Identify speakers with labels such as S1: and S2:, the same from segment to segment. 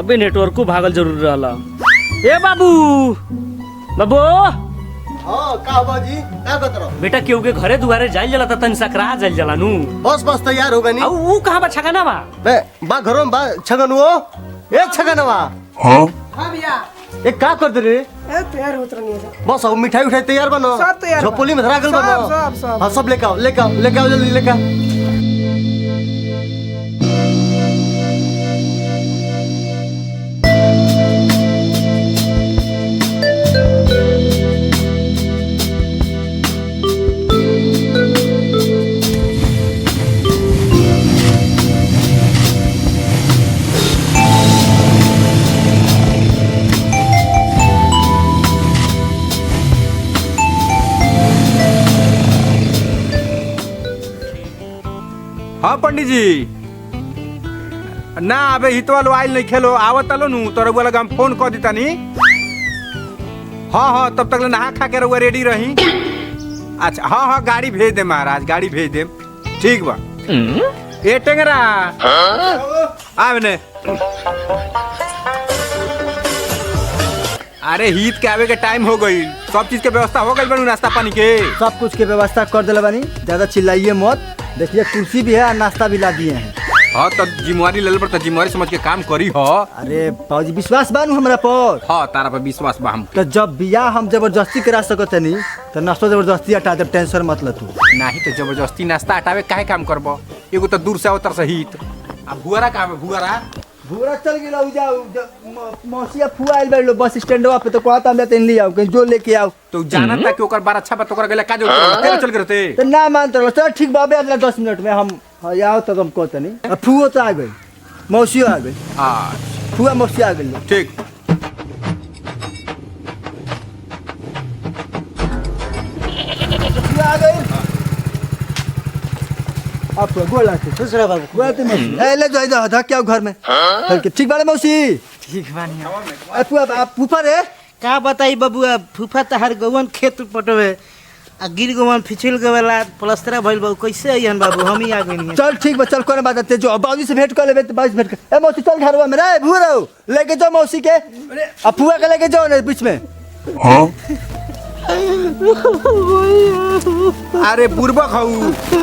S1: अबे नेटवर्क को भागल जरूर रहला। ए बाबू बाबू
S2: हां का बाजी का कतरो
S1: बेटा केहू के घरे दुआरे जाइल जला त तन सकरा जाइल जला नु।
S2: बस बस तैयार हो गनी।
S1: अब वो कहां बा छगना बा?
S2: बे बा घरों बा छगनुओ ए छगनवा।
S3: हां
S4: भैया
S2: ए का कर दे रे?
S4: ए तैयार होत रहनी है।
S2: बस अब मिठाई उठाई तैयार बनो।
S4: सब तैयार
S2: झोपड़ी में धरा गल बनो।
S4: सब
S2: हां सब लेके आओ जल्दी लेके आओ।
S3: हाँ पंडित जी ना अबे हितवा लो आइल नहीं खेलो आवत लो नु तो रउआ लगा हम फोन कर देता नी। हाँ तब तक नहा खा के रउआ रेडी रही। अच्छा हाँ गाड़ी भेज दे महाराज गाड़ी भेज दे ठीक बा। ए टेंगरा आवे अरे हित के आवे के टाइम हो गई सब चीज के व्यवस्था हो गई बनू नाश्ता पानी के
S2: सब कुछ के व्यवस्था कर देले बानी। ज्यादा चिल्लाइए मत। देखिए कुर्सी भी है और नाश्ता भी ला दिए हैं।
S3: हाँ तो जिम्मेवारी ले पर तो जिम्मेवारी समझ के काम करी हो।
S2: अरे बाबूजी विश्वास बानू हमरा पर।
S3: हाँ तारा पर विश्वास बा हम
S2: तो जब बियाह हम जबरदस्ती करा सकत नहीं तो नाश्ता जबरदस्ती हटा दे। टेंशन मत ल तू।
S3: नहीं तो जबरदस्ती नाश्ता हटावे काहे काम करबो? एगो तो दूर से अवतर सहित अब भुआरा का भुआरा
S2: भूरा चल गेला जाओ मौसिया फुआ आइल बैलो बस स्टैंडवा पे तो कहता हम तेन ले आओ कहीं जो लेके आओ।
S3: तो जाना था कि ओकर बार अच्छा बा तो ओकर गेला का जो तेरे चल करते
S2: तो ना मान तो चल ठीक बाबे अगला 10 मिनट में हम आओ तो हम कहते नहीं। फुओ तो आ गई मौसियो आ गई।
S3: हां
S2: फुआ मौसी आ गई
S3: ठीक।
S2: फुआ आ गई। आप गोला के दूसरा बाबू गोला मौसी ए ले जाओ धक के आओ घर में। ठीक बाड़े मौसी
S4: ठीक बानी।
S2: ए फुआ आप फूफा रे
S4: का बताई बाबू फूफा तहार गवन खेत पटवे आ गिर गवन फिचल गवेला प्लास्टर भइल बाबू कैसे आइहन बाबू हम ही आ गइनी।
S2: चल ठीक बा चल कोने बात है जो बाबूजी से भेंट कर लेबे तो बाबूजी भेंट कर। ए मौसी चल घरवा में रे भूरो लेके जाओ मौसी के अब फुआ के लेके जाओ ना बीच में।
S3: हां अरे बुरबा खाऊ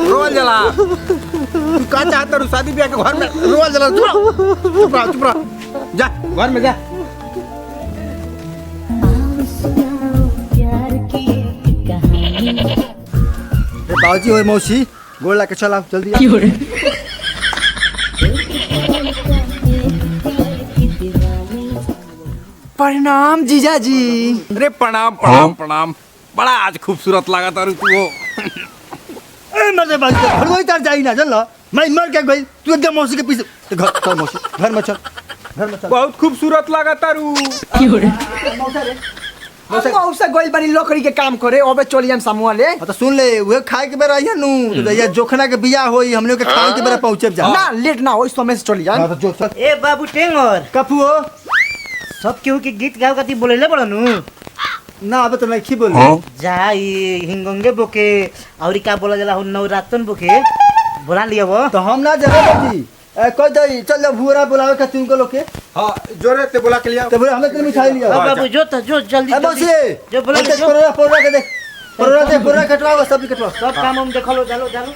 S3: रोल जला तू का चाहता रू शादी ब्याह के घर में रोल जला चुप रहा जा घर में जा।
S2: बाबूजी और मौसी गोड़ ला के चल आप जल्दी
S4: प्रणाम जीजा जी।
S3: अरे प्रणाम प्रणाम प्रणाम बड़ा आज खूबसूरत लगा तारू तू हो।
S2: ए मजे बात कर वही तर जाई ना चल मैं मर के गई तू एकदम मौसी के पीछे तो घर चल मौसी घर में चल
S3: बहुत खूबसूरत लगा तारू।
S4: मौसा गोइल बानी लकड़ी के काम करे ओबे चलियन समूह ले।
S2: तो सुन ले वे खाए के बेरा आइए नु तो ये जोखना के बियाह होई हम लोग के खाए के बेरा पहुंचे जा
S4: ना लेट ना होई समय से चलियन।
S2: तो जो चल
S4: ए बाबू टेंगर
S2: कफू हो
S4: सब केहू के गीत गाओ कती बोलेले बड़नु
S2: ना अब तो नहीं खी बोल
S4: जाई हिंगंगे बोके औरी का बोला जाला नवरातन बोके बोला लिया वो
S2: तो हम ना जाबे बाजी ए कोई दई चल जा भूरा बुलावे का तुमको लोग के।
S3: हां जोरे ते बोला के लिया
S2: तो बोले हमें तेरे मिठाई लिया।
S4: बाबू जो जल्दी
S2: ए मौसी
S4: जो बोला
S2: देख पोरा के देख पोरा कटवाओ सब कटवाओ
S4: सब काम हम देखलो चलो चलो।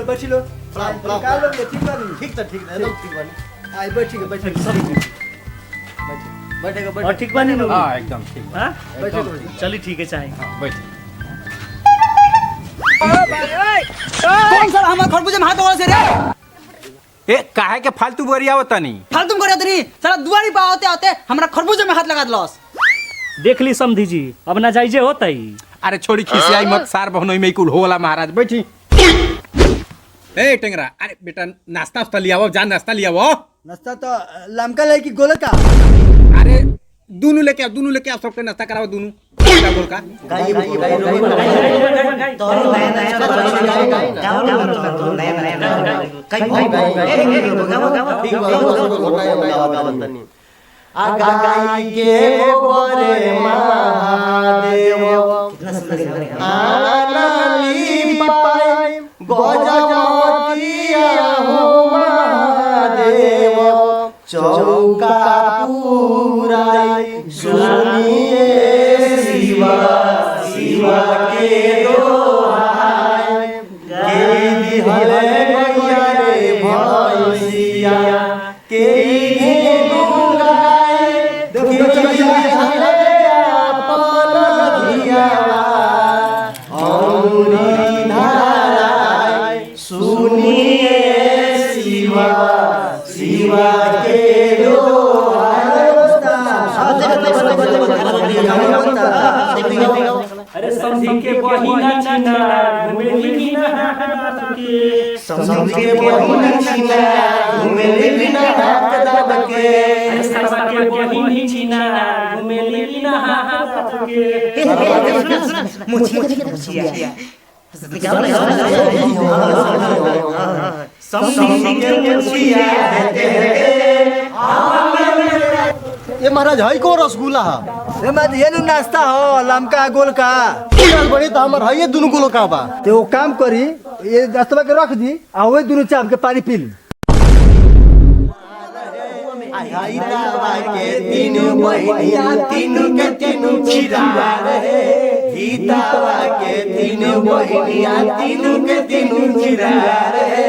S2: बैठ लो निकाल लो ठीक बानी ठीक तो ठीक एकदम ठीक बानी आई बैठ के सब बैठेगा
S1: और ठीक बानी नु?
S3: हां एकदम ठीक।
S1: हां
S2: बैठो
S1: चली ठीक है चाहे।
S3: हां बैठ।
S4: कौन सा हमार खरबूजे में हाथ वाला से रे
S3: ए काहे के फालतू बरियावत तनी
S4: फालतू करे तनी साला दुआरी पे आते आते हमरा खरबूजे में हाथ लगा दलस।
S1: देख ली समधी जी अब ना जाइजे होतई।
S3: अरे छोड़ी खिसियाई मत सार बहनोई में कुल होला महाराज बैठी। ए टेंगरा अरे बेटा नाश्ता उस्ता लिया वो जान नाश्ता लिया वो
S2: नाश्ता तो लमका ले कि गोल का
S3: अरे दोनों लेके आओ सबके नाश्ता कराओ दोनों क्या बोल का
S5: गाई के गोरे महादेव आनली पाए गजमतिया हो महादेव चौका पूराई सुनिए शिवा शिवा के दोहाई के दिहले गैया रे भैसिया के
S1: अरे समझी के बहिना छिना घुमेली ना
S5: समझी के बहिना छिना घुमेली ना हाथ दब के
S1: अरे सरवा के बहिनी छिना घुमेली ना हाथ के
S5: समझी के मुछिया ये महाराज है को रसगुल्ला है
S2: ए मत ये नु नाश्ता हो लमका गोल का
S5: चल बड़ी तो हमर है ये दोनों को का बा
S2: ते वो काम करी ये नाश्ता के रख दी आ वो दोनों चाप के पानी पी ली
S5: आई दावा के तीनों बहिनिया तीनों के तीनों चिरा रहे ही दावा के तीनों बहिनिया तीनों के तीनों चिरा रहे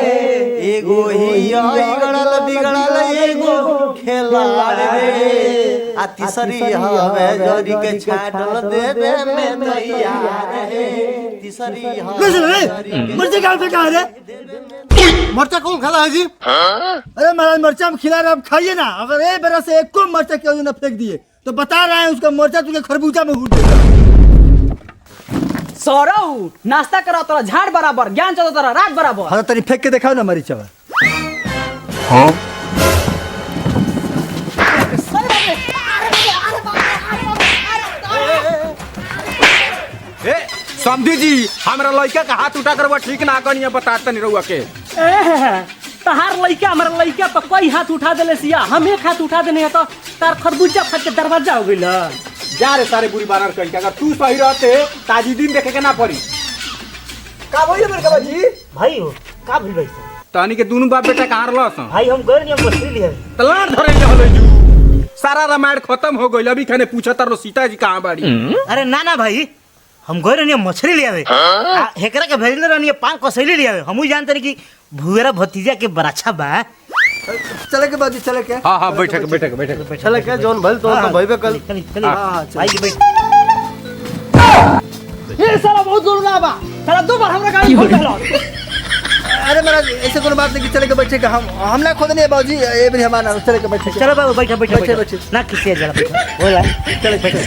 S5: एगो ही आई गड़ल बिगड़ल एगो खेला रे आ तीसरी हवे जरी के छाटल देवे में दैया रहे तीसरी हवे
S2: मर्चा गाल पे कहां रे
S5: मरचा कौन खाता है जी
S2: अरे महाराज मर्चा हम खिला रहे आप खाइए ना अगर एक बार से एक को मर्चा क्यों ना फेंक दिए तो बता रहे हैं उसका मर्चा तुझे खरबूजा में घूट देगा
S6: सौरव नाश्ता करा तोरा झाड़ बराबर ज्ञान चलो तोरा रात बराबर
S2: हाँ तनी फेंक के दिखाओ ना मरी चावल
S3: ए समझी जी हमरा लड़का का हाथ उठा कर वो ठीक ना कनिया बताता नहीं रहुआ के
S1: तहार लइका हमारा लइका पर कोई हाथ उठा देले सिया हम एक हाथ उठा देने है तो तार खरबूजा फट के दरवाजा हो गइल
S3: जा रे सारे बुरी बानर कहीं अगर तू सही रहते ताजी दिन देखे के ना पड़ी
S2: का बोलिए मेरे का जी
S4: भाई हो का भइल भाई
S3: तहनी के दोनों बाप बेटा कहां रहलस
S4: भाई हम गए नहीं मछली लिए
S3: तलाड़ धरे रहले जू सारा रामायण खत्म हो गइल अभी खाने पूछत रहो सीता जी कहां बाड़ी
S4: अरे ना ना भाई हम गए नहीं मछली लिए हेकरा के भेजले रहनी पान कसैली लिए हमहू जानते रही कि भुएरा भतीजा के बराछा बा
S2: चले के बाजी चले के
S3: हां हां बैठक
S5: चल के जोन भल तो भइबे कल
S4: भाई बैठ
S6: ये साला बहुत दूर ना बा साला दो बार हमरा गाड़ी खोल देलो
S2: अरे महाराज ऐसे कोनो बात नहीं कि चले के बैठे का हम ना खोदने बाबूजी ये भी हमारा चले के बैठे
S4: चलो बाबू बैठा
S2: बैठे, बैठे।
S4: ना किसी जरा बैठा बोला चल बैठा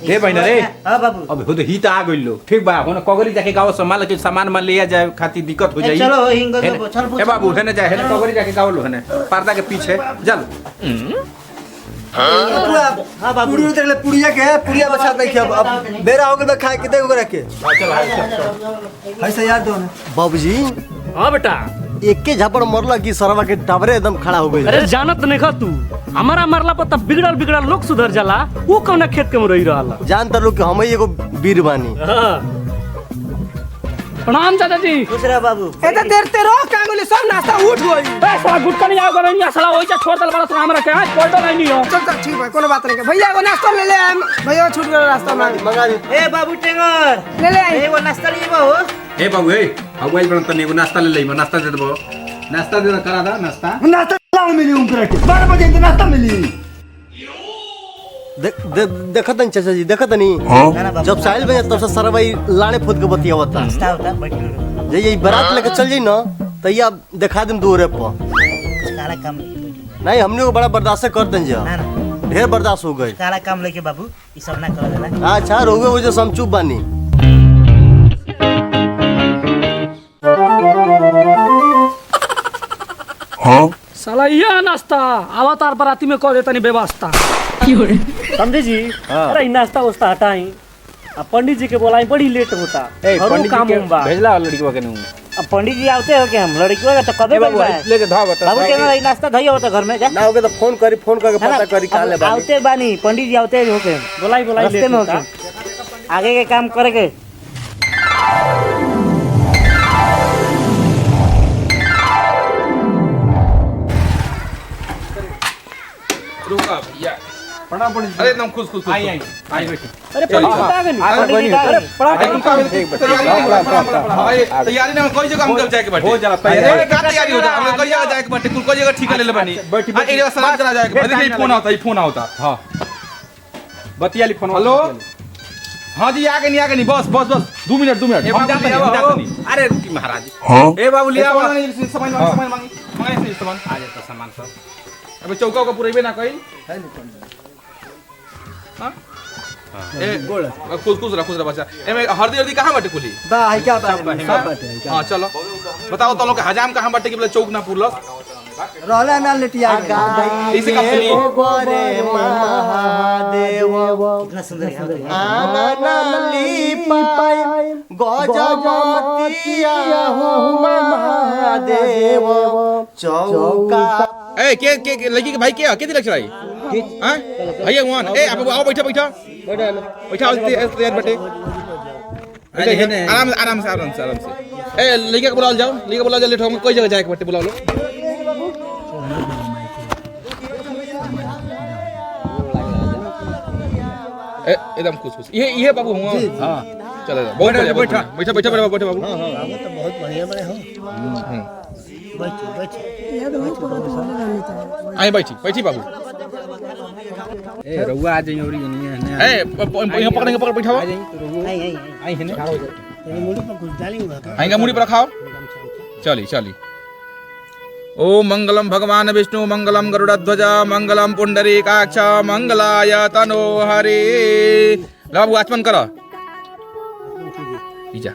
S3: हे बहिना रे
S4: हां बाबू
S3: अब हो ही त आ गइल ठीक बा होने कगरी जाके गाँव संभाल के सामान में ले जाए खातिर दिक्कत हो जाई
S4: चलो हिंगो
S3: हेने-
S4: चल
S3: ए बाबू है ना जाए है कगरी जाके गाँव लो है ना पर्दा के पीछे चल
S4: हां बाबू
S2: पूरी देख ले पुड़िया के पुड़िया बचा नहीं के अब बेरा हो गइल बा खाए के देखो रख के
S3: चल
S2: ऐसा याद दो ना
S5: बाबूजी
S1: हां बेटा
S5: एक के झापड़ मरला की सरवा के टावरे एकदम खड़ा हो गई
S1: अरे जानत नहीं खा तू हमारा मरला पर तब बिगड़ल लोग सुधर जाला वो कौन खेत के में रही रहला
S5: जानता लोग कि हम ही एगो वीर बानी
S1: प्रणाम चाचा जी
S4: खुश रह बाबू
S6: एता देर ते रो कांगुली सब नाश्ता उठ गई
S1: ए साला गुटका नहीं आओ करनिया साला ओइसा छोड़ दल बड़ा साला हमरा के आज पलटो नहीं हो
S6: चल चल ठीक है कोनो बात नहीं भैया को नाश्ता ले ले आम भैया छूट गया रास्ता में
S5: मंगा दी
S4: ए बाबू टेंगर
S6: ले ले आई
S4: एगो नाश्ता लिए बाबू
S3: ए बाबू ए हवाई बन तने नाश्ता ले लेई नाश्ता दे देबो नाश्ता दे करा दा नाश्ता
S2: नाश्ता लाओ मिली उनकरा के 12 बजे के नाश्ता मिली
S5: देखत नहीं चाचा जी देखत नहीं जब साहिल भैया तब से सरवाई लाने फुद के बतिया होता
S4: नाश्ता होता बैठ
S5: जे ये बारात लेके चल जाई ना तो ये आप दिखा दें दूर पर
S4: काला काम
S5: नहीं हमने को बड़ा बर्दाश्त कर दें जा
S4: ना ना
S5: ढेर बर्दाश्त हो गई
S4: काला काम लेके बाबू ई सब ना कर देला
S5: अच्छा रोगे वो जो हम चुप बानी
S1: साला ये नाश्ता अवतार बराती में कह देता नहीं व्यवस्था समझे जी। अरे इ नाश्ता उस्ता हटाई अब पंडित जी के बोलाई बड़ी लेट होता घरों काम बा
S3: भेजला लड़कीवा के नु
S4: अब पंडित जी आते हो के हम लड़कियों का तो कबे
S3: बाबू लेके धाव बता
S4: बाबू के ना नाश्ता धइयो होता घर में जा
S5: ना होगे तो फोन करके पता करी काले
S4: आते बानी पंडित जी आते हो के
S1: बोलाई
S4: रास्ते में होके आगे के काम करे के
S3: रुका भैया प्रणाम पंडित। अरे एकदम खुश खुश आई बैठे।
S1: अरे पंडित जी आ गए पंडित जी अरे
S3: तैयारी ना कोई जगह हम जाए के बैठे हो जाला तैयारी का तैयारी हो जा हम कोई जगह जाए के बैठे कोई जगह ठीक ले ले बनी हां एरिया सलाम चला जाए के देखिए फोन आता हां बतियाली फोन हेलो हां जी आ गए नहीं बस 2 मिनट हम जाते नहीं अरे महाराज ए बाबू लिया सामान मांगे सामान आ जाता सामान सब अबे चौका का पूरा ना कहीं हां ए कुछ रखो बच्चा ए में हरदी कहां बाटे कुली
S2: बा है क्या बात है
S3: हां चलो बताओ तो लोग हजाम कहां बाटे कि बोले चौक ना पुरलस
S2: रहला ना लेटिया
S3: इसे कब सुनी
S5: गोरे महादेव
S4: इतना सुंदर
S5: आनली पाए गजमतिया हो महादेव चौका
S3: ए के लड़की के भाई के कितनी लग रही हां भैया वन ए आप आओ बैठा तैयार बैठे आराम से ए लड़का को बुला जाओ लेट हो कोई जगह जाए के बैठे बुला लो एकदम खुश ये बाबू हुआ हां चलो बैठा बाबू हां तो बहुत बढ़िया बड़े हो आई बैठी बाबू
S2: ए रउआ आ जाई औरी नहीं है
S3: ए यहां पकड़ बैठाओ आई है ना
S4: मुड़ी पर कुछ डालेंगे
S3: आएगा मुड़ी पर रखाओ चली ओम मंगलम भगवान विष्णु मंगलम गरुड़ध्वज मंगलम पुंडरीकाक्ष मंगलाय तनो हरे बाबू आचमन करो जा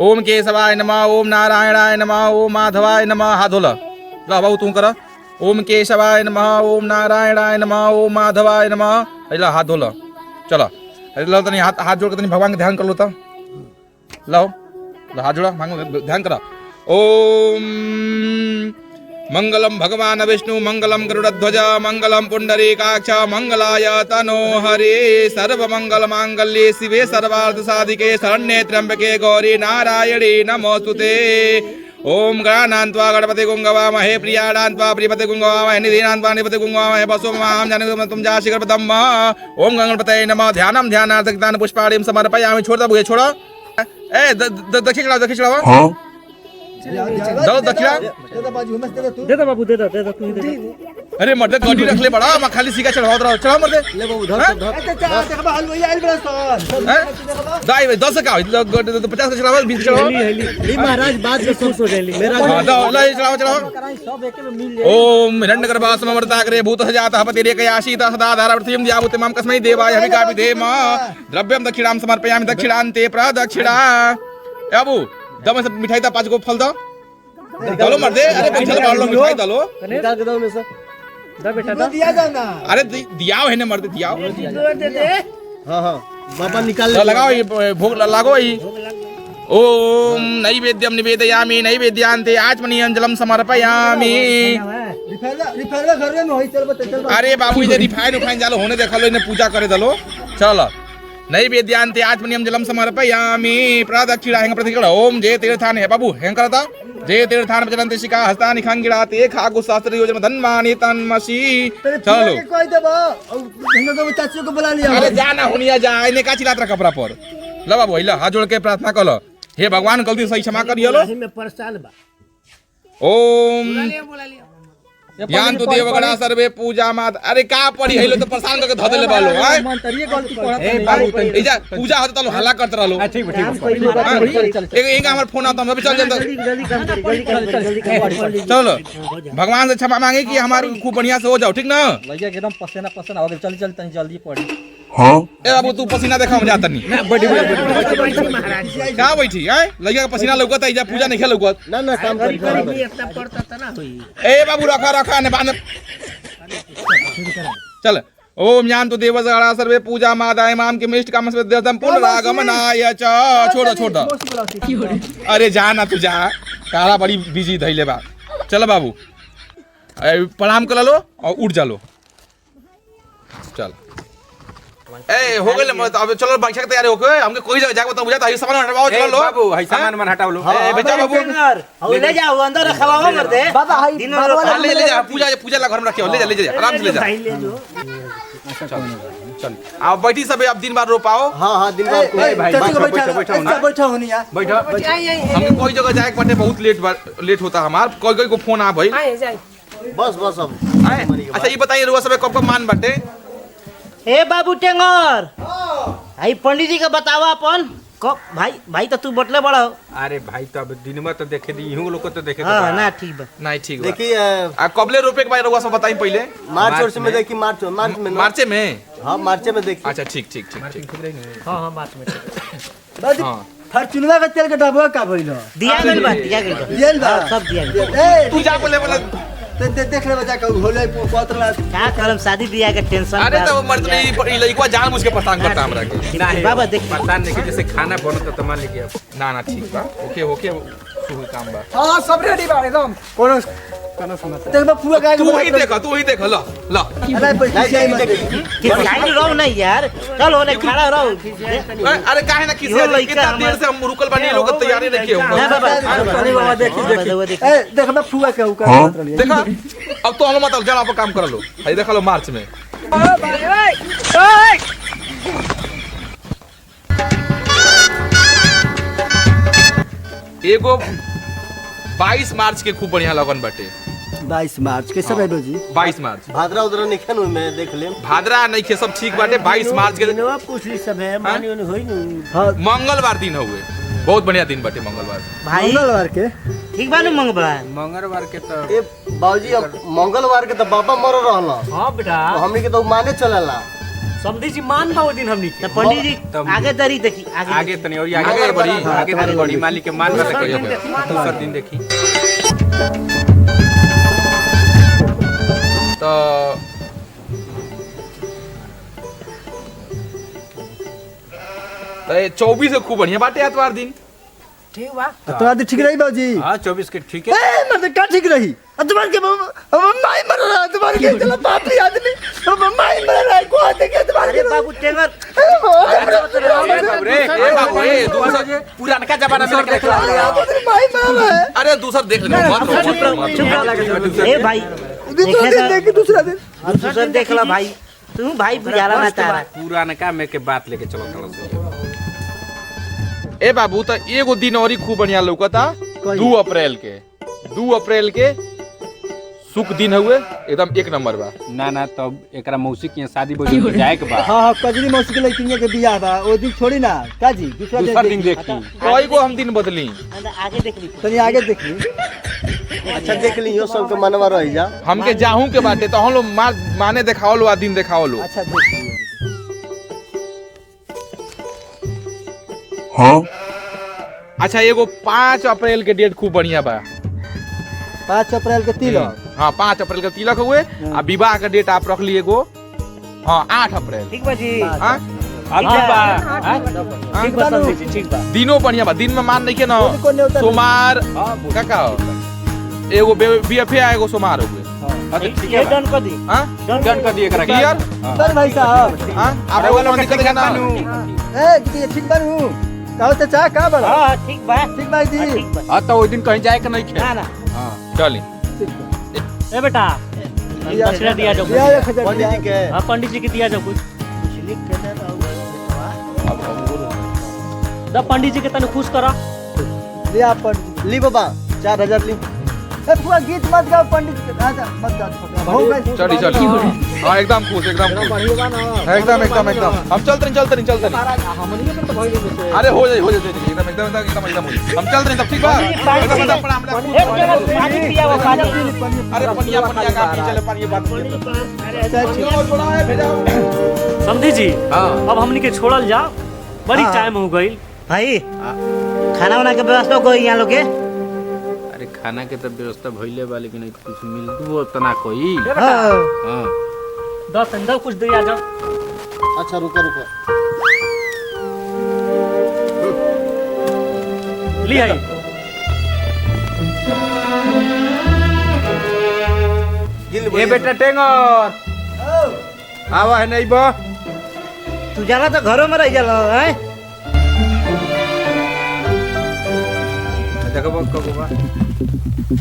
S3: ओम केशवाय नमः ओम नारायणाय नमः ओम माधवाय नमः हाथ धोला ला बाबू तू कर ओम केशवाय नमः ओम नारायणाय नमः ओम माधवाय नमः अला हाथ धोला चलो लो तनी हाथ जोड़ के तनी भगवान के ध्यान कर लो तो लाओ हाथ जोड़ा ध्यान करो ओम मंगलम भगवान विष्णु मंगलम गरुड़ध्वज मंगलम पुंडरीकाक्ष मंगलाय तनो हरे सर्व मंगल मांगल्ये शिवे सर्वार्थ साधिके शरण्ये त्र्यंबके गौरी नारायणी नमोस्तुते ओम गणानान्त्वा गणपति गुंगवामहे प्रियाणान्त्वा प्रियपति गुंगवामहे निधीनान्त्वा निपति गुंगवामहे वसुमाहं जानकं तुम जासि गणपतम् ओम गणपतये नमः ध्यानं ध्यानार्थं दान पुष्पाणिं समर्पयामि छोड़ दो छोड़ो ए दक्षिण चढ़ाओ हां दो दक्षिणा
S1: दे दो बाबू दे दो तू दे दो
S3: अरे मर्दे गड्डी रख ले बड़ा मैं खाली सीखा चढ़ाओ चढ़ाओ मर्दे
S2: ले बाबू धर हलवाई आइल बड़ा सन
S3: दाई 10 का 50 का चढ़ाओ 20 चढ़ाओ
S1: ली महाराज बाद में खुश हो जाएली मेरा
S3: हां दो ले चढ़ाओ
S1: सब एक में मिल जाए
S3: ओम हिरण्यगर्भा समवर्ताग्रे भूतः जातः पतिरेकयाशीत सदा धारावृतिं द्यावुते मां कस्मै देवाय हविकापि देम द्रव्यं दक्षिणां समर्पयामि दक्षिणान्ते प्रदक्षिणा ए बाबू दम से मिठाई दा 5 को फल दो डालो मर्दे अरे पैसा मार लो मिठाई डालो
S2: निकाल के दो में से
S1: दा बेटा दा
S2: दिया जाओ ना
S3: अरे दियाओ है ने मर्दे दियाओ
S2: हां बाबा निकाल
S3: लगाओ ये भोग लगाओ ये ओम नैवेद्यम निवेदयामि नैवेद्यांते आचमनीयं जलम समर्पयामि
S2: रिफाइल घर में होई चल
S3: अरे बाबू इधर रिफाइन जालो होने देखा लो इन्हें पूजा करे दलो चलो नैवेद्यांते आचमनीयं जलम समर्पयामि प्रदक्षिणा हेंग प्रतिक्रिया ओम जय तीर्थान है बाबू हेंग करता जय तीर्थान प्रचलन्ति शिखा हस्तानि खंगिराते खागु शास्त्र योजन धन्मानि तन्मसि चलो
S2: कोई देबो हिंदो को चाचू को बुला लिया
S3: अरे जाना हुनिया जा इने का चिलात रहा कपड़ा पर ला बाबू इला हाथ जोड़ के प्रार्थना कर लो हे भगवान गलती सही क्षमा करियो लो
S4: में परसाल बा
S3: ओम ज्ञान तो देवगणा सर्वे पूजा मात अरे का पड़ी हेलो तो परेशान करके ध देले बालो
S2: मंतरिए गलती पड़ा
S3: ए बाबू इजा पूजा होत तलो हल्ला करत रहलो ठीक एक हमर फोन आता हम अभी चल जल्दी चलो भगवान से क्षमा मांगे कि हमारे खूब बढ़िया से हो जाओ ठीक ना
S2: लइका एकदम पसेना हो गए चल तनी जल्दी पड़ी
S3: ए बाबू तू पसीना देखा हम जाता नहीं क्या बैठी है लड़का का पसीना लौकत है जा पूजा नहीं खेल लौकत
S5: ना ना काम कर
S3: ए बाबू रखा रखा ने बांध चल ओम यान्तु देवसगणा सर्वे पूजा मादाय माम के मिष्ट काम सिद्ध्यर्थम पुनरागमनाय च छोड़ छोड़ अरे जा ना तू जा काला बड़ी बिजी धइले बा चल बाबू प्रणाम कर लो और उठ जा लो चल ए हो गइल मत अब चलो बाइक के तैयार होके हमके कोई जगह जाके बताओ बुझाता है सामान हटाओ चलो लो
S7: बाबू है सामान मन हटाओ लो
S3: ए बेटा बाबू
S4: और ले जाओ अंदर रखवाओ कर दे
S6: बाबा हाई
S4: दिन
S6: बाबा
S3: ले ले जा पूजा पूजा ला घर में रखियो ले जा आराम से ले जा
S4: भाई ले जो
S3: चल आप बैठी सब अब दिन बार रोपाओ
S5: हाँ दिन भर को
S7: भाई
S2: बैठा होनी यार
S7: बैठो
S3: हमके कोई जगह जाए के बाटे बहुत लेट होता हमार कोई कोई को फोन आ भाई
S5: बस अब
S3: अच्छा ये बताइए रुआ सब कब मान बाटे
S4: ए बाबू टेंगर आई पंडित जी का बतावा अपन कब भाई तो तू बटले बड़ा हो
S7: अरे भाई तो अब दिन में तो देखे दी इहू लोग को तो देखे
S4: हां ना ठीक बा
S3: नहीं ठीक बा
S5: देखिए
S3: आ कबले रोपे के बाद रुआ सब बताई पहले
S5: मार्च में देखिए मार्च में
S3: मार्च में
S5: हाँ मार्च में देखिए
S3: अच्छा ठीक
S4: हां मार्च में
S3: हां
S2: फॉर्च्यूनर का तेल का डब्बा का भइल
S4: दिया गइल बा
S2: दियल बा
S4: सब दिया गइल
S2: ए
S3: तू जा बोले बोला
S2: देख ले बच्चा का होले पत्र
S4: क्या करम शादी बियाह के टेंशन
S3: अरे तो मर्द नहीं लइकवा जान मुझके परेशान करता हमरा के
S7: नहीं
S4: बाबा देख
S7: पता नहीं कि जैसे खाना बनता तो मान लीजिए
S3: ना ठीक बा ओके शुभ काम बा
S6: हाँ सब रेडी बा एकदम
S2: कोनो देख बा पूरा का
S3: तू ही देख ला
S2: अरे पैसा
S4: कि साइड रहो नहीं यार चल होने खड़ा रहो
S3: अरे काहे ना किसी कितना देर से हम रुकल बानी लोग तैयारी नहीं किए
S4: ना
S3: होंगे
S4: बाबा
S2: बाबा देख
S4: ए
S2: देख बा फुआ के ऊपर
S3: देखा अब तो हम मतलब जरा पर काम कर लो भाई देखा लो मार्च में एगो 22 मार्च के खूब बढ़िया लगन बाटे
S2: 22 मार्च के सब है जी
S3: 22 मार्च
S5: भाद्रा उधरा नहीं खेन में देख ले
S3: भाद्रा नहीं खे सब ठीक बाटे 22 मार्च के
S4: नवा पूछली सब है मानी उन होई नु
S2: हां
S3: मंगलवार दिन हुए बहुत बढ़िया दिन बाटे मंगलवार
S4: भाई
S2: मंगलवार के
S4: ठीक बा नु मंगलवार
S7: मंगलवार के तो
S5: ए बाबूजी अब मंगलवार के तो बाबा मर रहला
S1: हाँ बेटा
S5: तो हमनी के तो माने चलला
S1: समझी जी मान बा वो दिन हमनी
S4: तो पंडित जी आगे दरी देखी
S7: आगे तनी और
S3: आगे बढ़ी
S7: आगे तनी बड़ी मालिक के मान मत कहियो दूसरा दिन देखी
S3: तो तो 24 से खूब बढ़िया बाटे एतवार दिन
S6: ठीक बा
S2: तो आज ठीक रही बाबूजी
S7: हां 24 के ठीक है
S2: ए मतलब का ठीक रही तुम्हारे के माई मर रहा तुम्हारे के चला पापी आदमी माई मर रहा को देखे तुम्हारे
S4: अरे बाबू टेंगर
S3: ए बाबू ए दूसरा
S7: पुरानका जमाना में देख
S2: माई मर रहा है
S3: अरे दूसरा देख ले
S4: चुप ए भाई
S2: दूसरा दिन देख दूसरा दिन
S4: दूसरा देख ला भाई तू भाई बुझाला ना तारा
S7: पुरानका में के बात लेके चलो चलो
S3: ए बाबू तो एगो दिन और ही खूब बढ़िया लौकता 2 अप्रैल के सुख दिन हुए एकदम एक नंबर बा
S7: ना तब एकरा मौसी के शादी बोली जाए के बा
S2: हां हां कजरी मौसी के लड़कियों के बियाह बा ओ दिन छोड़ी ना काजी
S7: दूसरा दिन देखी
S3: कई गो हम दिन बदली
S4: आगे देख ली
S2: तनी आगे देख ली
S5: अच्छा देख लियो सब के मनवा रह जा
S3: हमके जाहू के बाटे तो हम लोग माने देखाओ लो आ दिन देखाओ लो
S2: अच्छा देख लियो
S3: अच्छा एगो 5 अप्रैल के डेट खूब बढ़िया बा
S2: 5 अप्रैल के तिलक
S3: हाँ 5 अप्रैल के तिलक हुए आ विवाह का डेट आप रख लिए एगो हाँ 8 अप्रैल
S4: ठीक बा जी
S3: हाँ
S1: ठीक बा समझी जी ठीक बा
S3: दिनों बढ़िया बा दिन में मान नहीं के ना सोमवार का एगो बीएफए आ एगो सोमवार हो गए
S4: ये डन कर दी
S3: हाँ
S7: डन कर दिए एकरा
S3: क्लियर
S2: सर भाई साहब
S3: हाँ आप लोगों को दिक्कत है ना
S2: ए ये ठीक बनू कहो चाचा का बड़ा
S4: हां ठीक बा
S2: ठीक भाई जी
S4: ठीक बा
S7: हां तो ओइ दिन कहीं जाए के नहीं खे
S4: ना ना
S3: चली
S1: ए बेटा दक्षिणा दिया जाओ
S2: दिया 1000
S5: पंडित जी के
S1: हाँ पंडित जी के दिया जाओ कुछ
S4: लिख के दे
S1: द पंडित जी के तने खुश करा
S2: लिया पर
S5: ली बाबा 4000 ली
S2: ए पूरा गीत मत गाओ पंडित के राजा मत गाओ हो गई
S3: चली हाँ एकदम खुश एकदम हम चलते नहीं अरे हो जाए एकदम हम चल रहे सब ठीक बा
S4: पानी पिया वो पानी
S3: अरे पनिया का चले पानी बात
S2: अच्छा ठीक
S3: भेजाओ
S1: समझी जी
S7: हाँ
S1: अब हमनी के छोड़ल जा बड़ी
S4: हाँ।
S1: टाइम हो गई।
S4: भाई खाना वाना के व्यवस्था कोई यहाँ लोग के?
S7: अरे खाना के तो व्यवस्था भइले बा लेकिन कुछ मिलतो तना कोई।
S4: हाँ।
S7: हाँ
S1: 10 कुछ दे आ जा।
S5: अच्छा रुको रुको
S1: ली आई
S7: ए बेटा टेंगर आवा है नहीं बा
S4: तू जाला तो घरों में रह जाला हैं?
S7: देखो बा कबो बा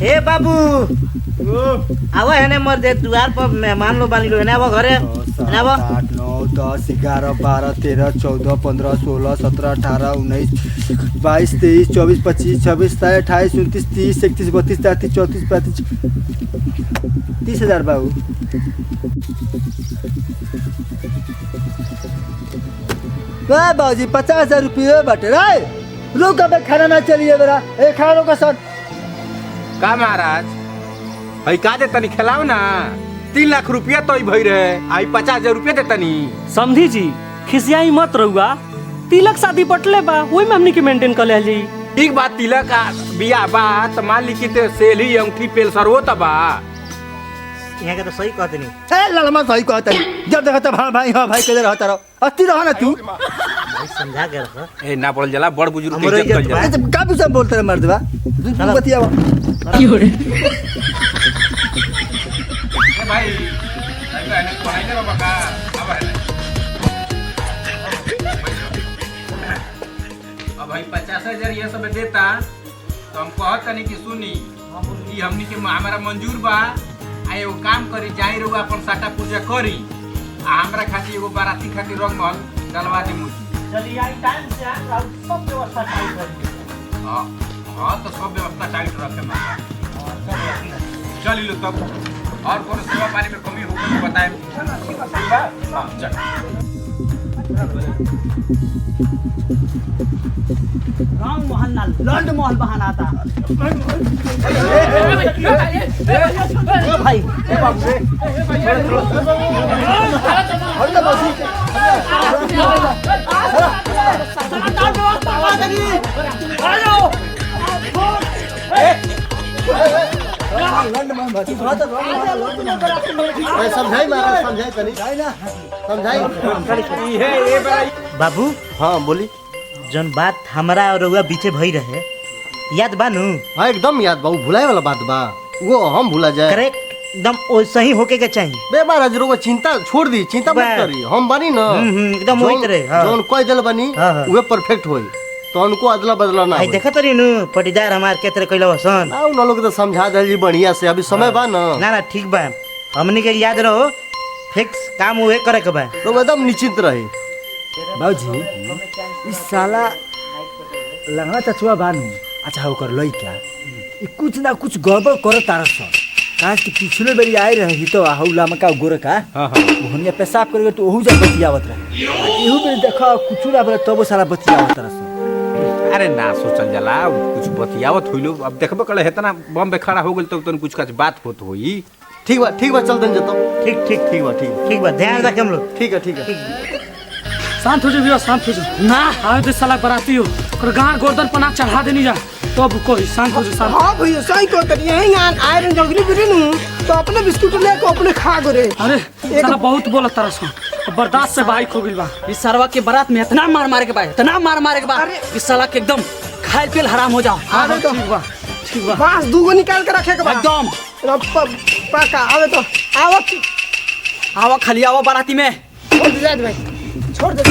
S4: हे बाबू आवा है ने मर दे द्वार पर मेहमान लो बानी लो है ना वो घरे ना वो
S2: 8 9 10 11 12 13 14 15 16 17 18 19 22 23 24 25 26 27 28 29 30 31 32 33 34 35 30,000 बाबू। वाह बाबूजी 50,000 रुपये बटे रे लोग का खाना ना चलिए मेरा ए खाना का सर
S7: का महाराज हई का दे तनी खिलाओ ना 3 लाख रुपया तो भई रहे आई 50,000 रुपया दे तनी।
S1: समझी जी खिसियाई मत रहुआ। तिलक शादी पटले बा वही में हमनी के मेंटेन कर ले जी।
S7: ठीक बात तिलक का बिया बा त मान ली कि ते सेली अंगूठी पेल सरवो त बा।
S4: यहाँ के तो सही कहते नहीं।
S2: ए ललमा सही कहता है जब देखा तब हाँ भाई कदे रहता रहो अति रहो ना तू
S4: भाई समझा के रखो।
S7: ए ना पड़ल जाला बड़ बुजुर्ग के
S4: हमरो
S7: इज्जत कइल
S4: इज्जत
S7: जाला।
S2: अच्छा का पूछा बोलते रहे मर्दवा तू बतिया
S7: ए भाई कहने पढ़ाई ले बाबा का अब है अब भाई 50,000 ये सब देता तो हम कहत तनी कि सुनी कि हमनी के हमारा मंजूर बा आ एगो काम करी जाई रहुआ अपन साटा पूजा करी आ हमरा खातिर एगो बाराती खातिर रंग महल डलवा दी मुझी।
S1: चलिए आई टाइम से आ सब व्यवस्था टाइट कर।
S7: हाँ तो सब व्यवस्था टाइट रखे चल लो तब और कोनो सेवा पानी में कमी होगा तो बताएं। ठीक बा? हाँ चल
S1: गांव मोहल्ला लंड मोहल बहाना आता।
S4: भाई
S5: समझाई महाराज समझाई तनी समझाई
S4: बाबू
S5: हाँ बोली
S4: जन बात हमारा और रउआ बीचे भई रहे याद बानू?
S5: हाँ एकदम याद बा भुलाए वाला बात बा वो हम भूला जाए
S4: करेक्ट एकदम वैसे ही होके के चाहिए।
S5: बे महाराज रोग चिंता छोड़ दी चिंता मत
S4: बा।
S5: करी हम बानी ना
S4: एकदम वही तरह। हाँ।
S5: जोन कोई दिल बनी
S4: हाँ, हाँ।
S5: वे परफेक्ट होई तो उनको अदला बदला ना
S4: भाई
S5: होई।
S4: देखा तो नु पटीदार हमार के तरह कइलो हसन।
S5: ना उन लोग तो समझा दे बढ़िया से अभी समय बा ना
S4: ना ठीक बा हमनी के याद रहो फिक्स काम हुए करे के बा।
S5: तो एकदम निश्चिंत रही।
S2: बाबूजी इस साला लंगड़ा चचुआ बानू अच्छा होकर लइका ई कुछ ना कुछ गड़बड़ करे तारा सन काहे कि पिछले बेरी आए रहे ही तो हौला में का गोरे का
S7: हाँ हाँ
S2: ओहनिया पेशाब करके तो ओहू जा बतियावत रहे एहू बेरी देखा कुछ ना बोले तब साला बतियावत तारा सन।
S7: अरे ना सोचल जाला कुछ बतियावत होइलो अब देखबे कले हेतना बम पे खड़ा हो गेल तो तन कुछ बात होत होई।
S5: ठीक बा चल दिन जतो
S4: ठीक ठीक
S5: ठीक बा
S4: ठीक बा ध्यान रख हम लोग।
S5: ठीक है
S1: शांत हो जा भैया शांत हो जा। ना आवे तो साला बराती हो और गांड गर्दन पना चढ़ा देनी जा तो अब कोई शांत हो जा शांत।
S6: हाँ भैया सही कहते यही आयरन जगली गिरी नु तो अपने बिस्कुट लेके अपने खा गरे।
S1: अरे साला बहुत बोला तारा सो बर्दाश्त से बाइक हो गइल बा। इस सरवा के बारात में इतना मार मारे के बा इतना मार मारे के बा इस साला के एकदम खाए पियल हराम हो जाओ। हाँ ठीक बा
S6: बांस दूगो निकाल के रखे के बा
S1: एकदम
S6: पाका आवे तो
S1: आवा खाली आवा बाराती में
S6: छोड़ दे भाई छोड़ दे।